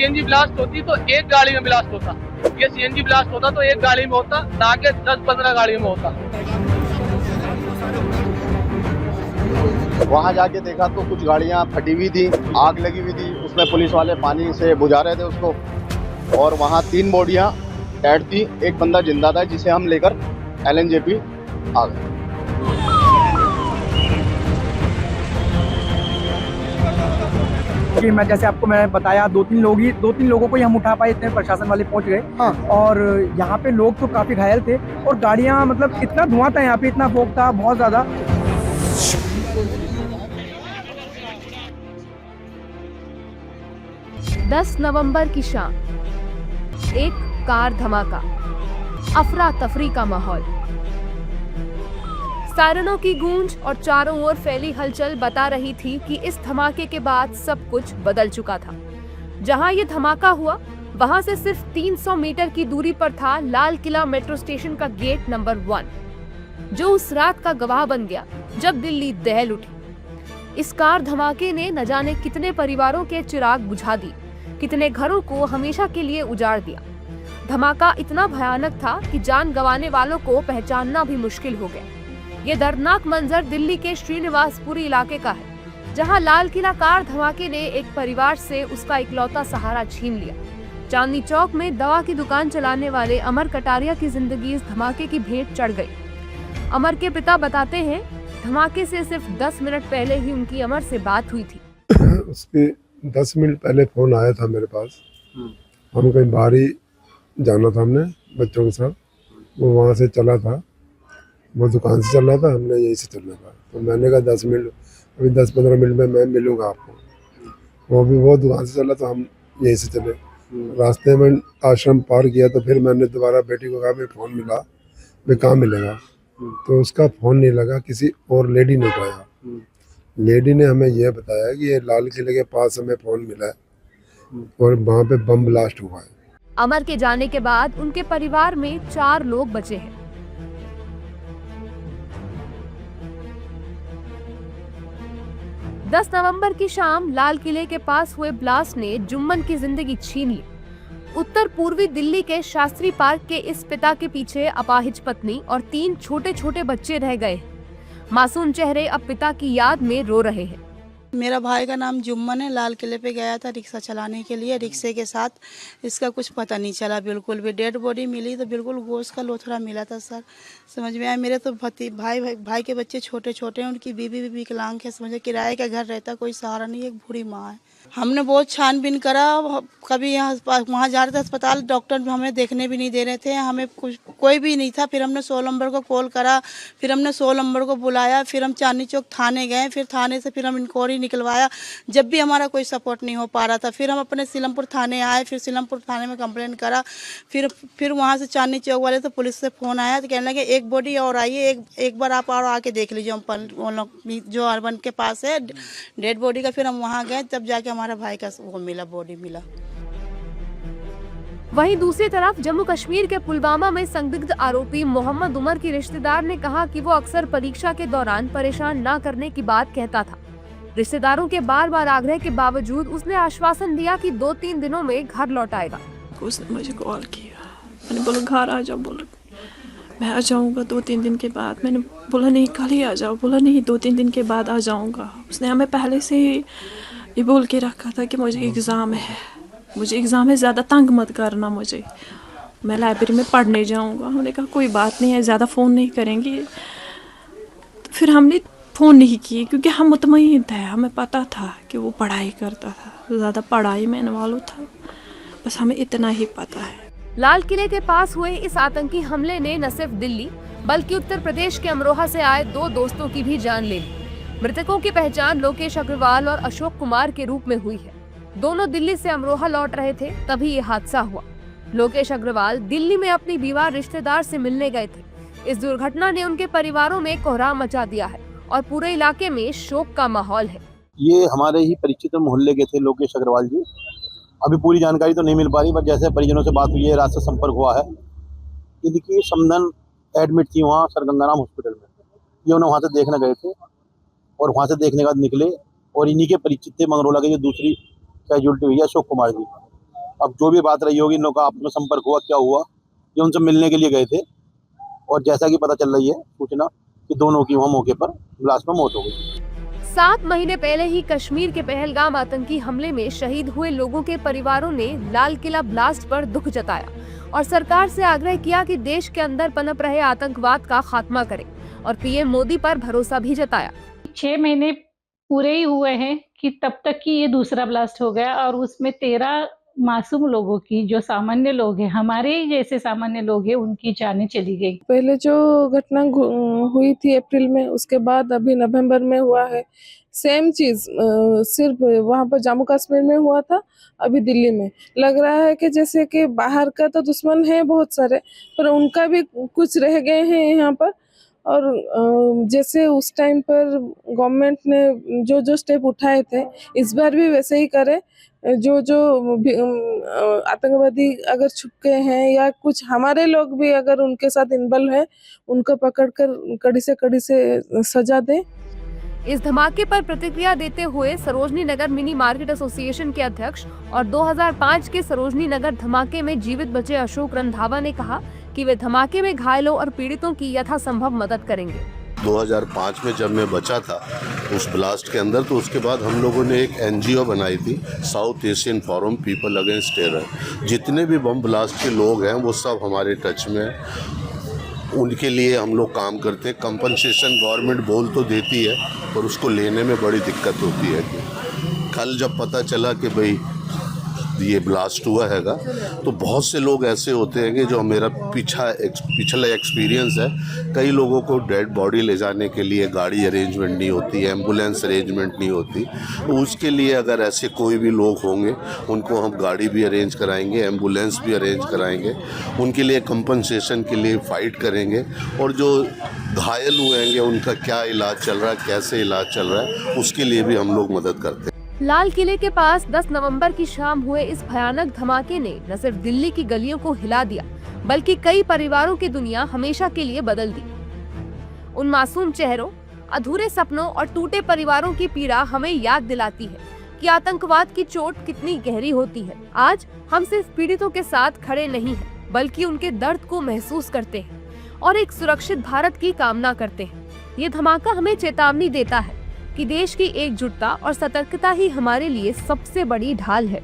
CNG blast होती तो एक गाड़ी में ब्लास्ट होता, ये सीएनजी ब्लास्ट होता तो एक गाड़ी में होता, ना कि 10-15 गाड़ियों में होता। वहाँ जाके देखा तो कुछ गाड़ियाँ फटी हुई थी, आग लगी हुई थी, उसमें पुलिस वाले पानी से बुझा रहे थे उसको। और वहाँ 3 बॉडियाँ डेड थी, एक बंदा जिंदा था जिसे हम लेकर LNJP आ गए। कि मैं जैसे आपको मैंने बताया, 2-3 लोगों को ही हम उठा पाए, इतने प्रशासन वाले पहुंच गए। हाँ, और यहाँ पे लोग तो काफी घायल थे और गाड़ियाँ, मतलब इतना धुआं था यहाँ पे, इतना फोग था बहुत ज्यादा। दस नवंबर की शाम एक कार धमाका, अफरा तफरी का माहौल, सायरनों की गूंज और चारों ओर फैली हलचल बता रही थी कि इस धमाके के बाद सब कुछ बदल चुका था। जहां ये धमाका हुआ वहां से सिर्फ 300 मीटर की दूरी पर था लाल किला मेट्रो स्टेशन का गेट नंबर 1, जो उस रात का गवाह बन गया जब दिल्ली दहल उठी। इस कार धमाके ने न जाने कितने परिवारों के चिराग बुझा दिए, कितने घरों को हमेशा के लिए उजाड़ दिया। धमाका इतना भयानक था कि जान गंवाने वालों को पहचानना भी मुश्किल हो गया। ये दर्दनाक मंजर दिल्ली के श्रीनिवासपुरी इलाके का है, जहां लाल किला कार धमाके ने एक परिवार से उसका इकलौता सहारा छीन लिया। चांदनी चौक में दवा की दुकान चलाने वाले अमर कटारिया की जिंदगी इस धमाके की भेंट चढ़ गई। अमर के पिता बताते हैं, धमाके से सिर्फ 10 मिनट पहले ही उनकी अमर से बात हुई थी। उसके 10 मिनट पहले फोन आया था मेरे पास। हम कहीं बाहर ही जाना था, हमने बच्चों के साथ, वो वहाँ से चला था, वो दुकान से चल रहा था, हमने यहीं से चलना था। तो मैंने कहा 10 मिनट, अभी 10-15 मिनट में मैं मिलूँगा आपको। वो भी वो दुकान से चला तो हम यहीं से चले। रास्ते में आश्रम पार किया तो फिर मैंने दोबारा बेटी को कहा, मेरे फ़ोन मिला, मैं कहाँ मिलेगा। तो उसका फ़ोन नहीं लगा, किसी और लेडी ने उठाया। लेडी ने हमें यह बताया कि ये लाल किले के पास हमें फ़ोन मिला है और वहाँ पे बम ब्लास्ट हुआ है। अमर के जाने के बाद उनके परिवार में 4 लोग बचे हैं। दस नवंबर की शाम लाल किले के पास हुए ब्लास्ट ने जुम्मन की जिंदगी छीन ली। उत्तर पूर्वी दिल्ली के शास्त्री पार्क के इस पिता के पीछे अपाहिज पत्नी और 3 छोटे छोटे बच्चे रह गए। मासूम चेहरे अब पिता की याद में रो रहे हैं। मेरा भाई का नाम जुम्मन है, लाल किले पे गया था रिक्शा चलाने के लिए। रिक्शे के साथ इसका कुछ पता नहीं चला बिल्कुल भी। डेड बॉडी मिली तो बिल्कुल गोश्त का लोथड़ा मिला था सर, समझ में आया। मेरे तो भाई के बच्चे छोटे छोटे हैं, उनकी बीवी भी विकलांग है, समझे किराए का घर रहता, कोई सहारा नहीं, एक बूढ़ी माँ है। हमने बहुत छानबीन करा, कभी यहाँ वहाँ जा रहे थे अस्पताल, डॉक्टर हमें देखने भी नहीं दे रहे थे, हमें कुछ कोई भी नहीं था। फिर हमने 100 नंबर को कॉल करा, फिर हमने 100 नंबर को बुलाया, फिर हम चांदनी चौक थाने गए, फिर थाने से फिर हम इंक्वायरी निकलवाया। जब भी हमारा कोई सपोर्ट नहीं हो पा रहा था, फिर हम अपने सीलमपुर थाने आए, फिर सीलमपुर थाने में कंप्लेंट करा। फिर वहाँ से चांदनी चौक वाले से पुलिस से फ़ोन आया तो कहने लगे एक बॉडी और आई है, एक बार आप और आके देख लीजिए जो अर्बन के पास है डेड बॉडी का। फिर हम वहाँ गए, तब जाके हमारा भाई का वो मिला, बॉडी मिला। वहीं दूसरी तरफ जम्मू कश्मीर के पुलवामा में संदिग्ध आरोपी मोहम्मद उमर की रिश्तेदार ने कहा कि वो अक्सर परीक्षा के दौरान परेशान न करने की बात कहता था। रिश्तेदारों के बार बार आग्रह के बावजूद उसने आश्वासन दिया कि 2-3 दिनों में घर लौट आएगा। उसने मुझे कॉल किया, मैंने बोला घर आ जाओ, बोला मैं आ जाऊंगा 2-3 दिन के बाद। मैंने बोला नहीं कल ही आ जाओ, बोला नहीं 2-3 दिन के बाद आ जाऊंगा। उसने हमें पहले से ही ये बोल के रखा था कि मुझे एग्ज़ाम है, ज़्यादा तंग मत करना मुझे, मैं लाइब्रेरी में पढ़ने जाऊंगा। हमने कहा कोई बात नहीं है, ज़्यादा फ़ोन नहीं करेंगे। तो फिर हमने फ़ोन नहीं किए क्योंकि हम मुतमईन थे, हमें पता था कि वो पढ़ाई करता था, ज़्यादा पढ़ाई में इन्वॉल्व था, बस हमें इतना ही पता है। लाल किले के पास हुए इस आतंकी हमले ने न सिर्फ दिल्ली बल्कि उत्तर प्रदेश के अमरोहा से आए 2 दोस्तों की भी जान ले ली। मृतकों की पहचान लोकेश अग्रवाल और अशोक कुमार के रूप में हुई है। दोनों दिल्ली से अमरोहा लौट रहे थे, तभी ये हादसा हुआ। लोकेश अग्रवाल दिल्ली में अपनी बीमार रिश्तेदार से मिलने गए थे। इस दुर्घटना ने उनके परिवारों में कोहराम मचा दिया है और पूरे इलाके में शोक का माहौल है। ये हमारे ही परिचित मोहल्ले के थे लोकेश अग्रवाल जी। अभी पूरी जानकारी तो नहीं मिल पा रही, बट जैसे परिजनों से बात हुई है, रात से संपर्क हुआ है। इनकी समधन एडमिट थी वहाँ सर गंगाराम हॉस्पिटल में। ये उन्हें वहाँ से देखने गए थे और वहाँ से देखने के बाद निकले और इन्हीं के परिचित थे मंगरोला के जो दूसरी कैजुअल्टी हुई है अशोक कुमार जी। अब जो भी बात रही होगी, इन लोगों का आपस में संपर्क हुआ, क्या हुआ, ये उनसे मिलने के लिए गए थे और जैसा कि पता चल रही है सूचना कि दोनों की वहाँ मौके पर ब्लास्ट में मौत हो गई। 7 महीने पहले ही कश्मीर के पहलगाम आतंकी हमले में शहीद हुए लोगों के परिवारों ने लाल किला ब्लास्ट पर दुख जताया और सरकार से आग्रह किया कि देश के अंदर पनप रहे आतंकवाद का खात्मा करे और पीएम मोदी पर भरोसा भी जताया। 6 महीने पूरे ही हुए हैं कि तब तक कि ये दूसरा ब्लास्ट हो गया और उसमें 13 मासूम लोगों की, जो सामान्य लोग हैं, हमारे ही जैसे सामान्य लोग हैं, उनकी जानें चली गई। पहले जो घटना हुई थी अप्रैल में, उसके बाद अभी नवंबर में हुआ है सेम चीज, सिर्फ वहाँ पर जम्मू कश्मीर में हुआ था, अभी दिल्ली में। लग रहा है कि जैसे कि बाहर का तो दुश्मन है बहुत सारे, पर उनका भी कुछ रह गए हैं यहाँ पर। और जैसे उस टाइम पर गवर्नमेंट ने जो जो स्टेप उठाए थे, इस बार भी वैसे ही करे। जो आतंकवादी अगर छुप गए हैं या कुछ हमारे लोग भी अगर उनके साथ इन्वॉल्व है, उनको पकड़कर कड़ी से सजा दे। इस धमाके पर प्रतिक्रिया देते हुए Sarojini Nagar mini market association के अध्यक्ष और 2005 के सरोजनी नगर धमाके में जीवित बचे अशोक रंधावा ने कहा कि वे धमाके में घायलों और पीड़ितों की यथासंभव मदद करेंगे। 2005 में जब मैं बचा था उस ब्लास्ट के अंदर, तो उसके बाद हम लोगों ने एक NGO बनाई थी, south Asian forum people against terror. जितने भी बम ब्लास्ट के लोग हैं वो सब हमारे टच में हैं, उनके लिए हम लोग काम करते हैं। कंपनसेशन गवर्नमेंट बोल तो देती है, पर उसको लेने में बड़ी दिक्कत होती है। कल जब पता चला कि भाई ये ब्लास्ट हुआ हैगा, तो बहुत से लोग ऐसे होते हैं कि जो मेरा पिछला एक्सपीरियंस है, कई लोगों को डेड बॉडी ले जाने के लिए गाड़ी अरेंजमेंट नहीं होती, एम्बुलेंस अरेंजमेंट नहीं होती। तो उसके लिए अगर ऐसे कोई भी लोग होंगे, उनको हम गाड़ी भी अरेंज कराएंगे, एम्बुलेंस भी अरेंज कराएंगे, उनके लिए कंपनसेशन के लिए फ़ाइट करेंगे। और जो घायल हुए हैं उनका क्या इलाज चल रहा है, कैसे इलाज चल रहा है, उसके लिए भी हम लोग मदद करते हैं। लाल किले के पास 10 नवंबर की शाम हुए इस भयानक धमाके ने न सिर्फ दिल्ली की गलियों को हिला दिया, बल्कि कई परिवारों की दुनिया हमेशा के लिए बदल दी। उन मासूम चेहरों, अधूरे सपनों और टूटे परिवारों की पीड़ा हमें याद दिलाती है कि आतंकवाद की चोट कितनी गहरी होती है। आज हम सिर्फ पीड़ितों के साथ खड़े नहीं हैं, बल्कि उनके दर्द को महसूस करते हैं और एक सुरक्षित भारत की कामना करते हैं। ये धमाका हमें चेतावनी देता है कि देश की एकजुटता और सतर्कता ही हमारे लिए सबसे बड़ी ढाल है।